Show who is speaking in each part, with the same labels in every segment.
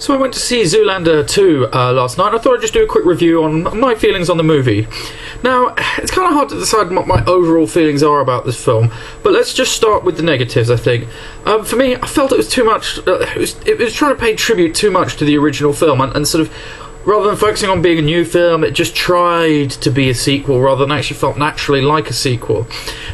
Speaker 1: So I went to see Zoolander 2 last night. I thought I'd just do a quick review on my feelings on the movie. Now, it's kind of hard to decide what my overall feelings are about this film, but let's just start with the negatives, I think. For me, I felt it was too much... it was trying to pay tribute too much to the original film, and sort of... Rather than focusing on being a new film, it just tried to be a sequel rather than actually felt naturally like a sequel.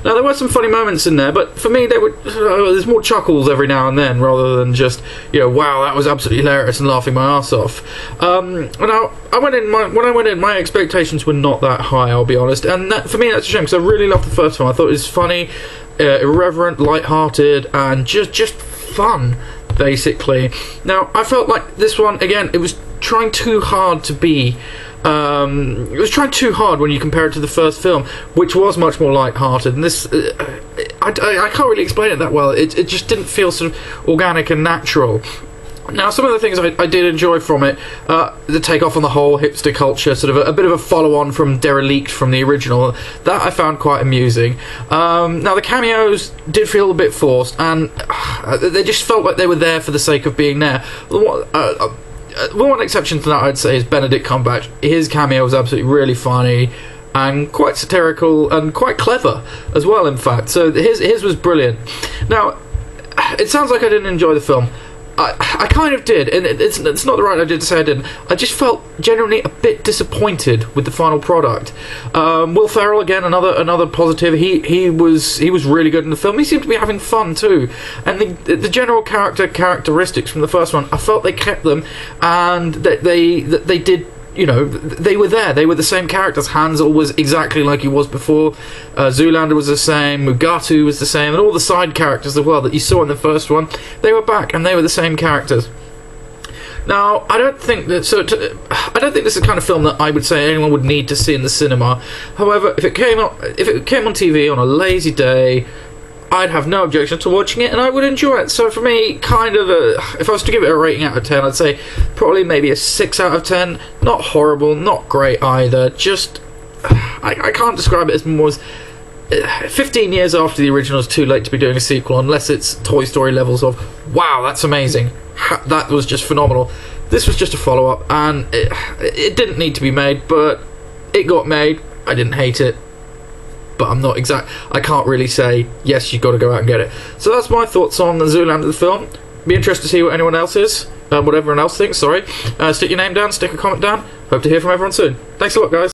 Speaker 1: Now, there were some funny moments in there, but for me, there's more chuckles every now and then rather than just, wow, that was absolutely hilarious and laughing my ass off. Now, when I went in, my expectations were not that high, I'll be honest, and for me, that's a shame because I really loved the first one. I thought it was funny, irreverent, light-hearted, and just fun, basically. Now, I felt like this one, again, it was trying too hard to be it was trying too hard when you compare it to the first film, which was much more light-hearted, and this I can't really explain it that well. It just didn't feel sort of organic and natural. Now, some of the things I did enjoy from it, the takeoff on the whole hipster culture, sort of a bit of a follow-on from Derelict from the original, that I found quite amusing. Now, the cameos did feel a bit forced, and they just felt like they were there for the sake of being there. One exception to that, I'd say, is Benedict Cumberbatch. His cameo was absolutely really funny and quite satirical and quite clever as well, in fact. So his was brilliant. Now, it sounds like I didn't enjoy the film. I kind of did, and it's not the right idea to say I didn't. I just felt genuinely a bit disappointed with the final product. Will Ferrell, again, another positive. He was really good in the film. He seemed to be having fun too, and the general characteristics from the first one, I felt they kept them, and they did. They were there. They were the same characters. Hansel was exactly like he was before. Zoolander was the same. Mugatu was the same. And all the side characters as well that you saw in the first one, they were back and they were the same characters. Now, I don't think this is the kind of film that I would say anyone would need to see in the cinema. However, if it came on TV on a lazy day, I'd have no objection to watching it, and I would enjoy it. So for me, if I was to give it a rating out of 10, I'd say probably maybe a 6 out of 10. Not horrible, not great either. Just, I can't describe it as more as 15 years after the original is too late to be doing a sequel, unless it's Toy Story levels of, wow, that's amazing. That was just phenomenal. This was just a follow-up, and it didn't need to be made, but it got made. I didn't hate it. But I can't really say, yes, you've got to go out and get it. So that's my thoughts on the Zoolander the film. Be interested to see what anyone else what everyone else thinks, sorry. Stick your name down, stick a comment down. Hope to hear from everyone soon. Thanks a lot, guys.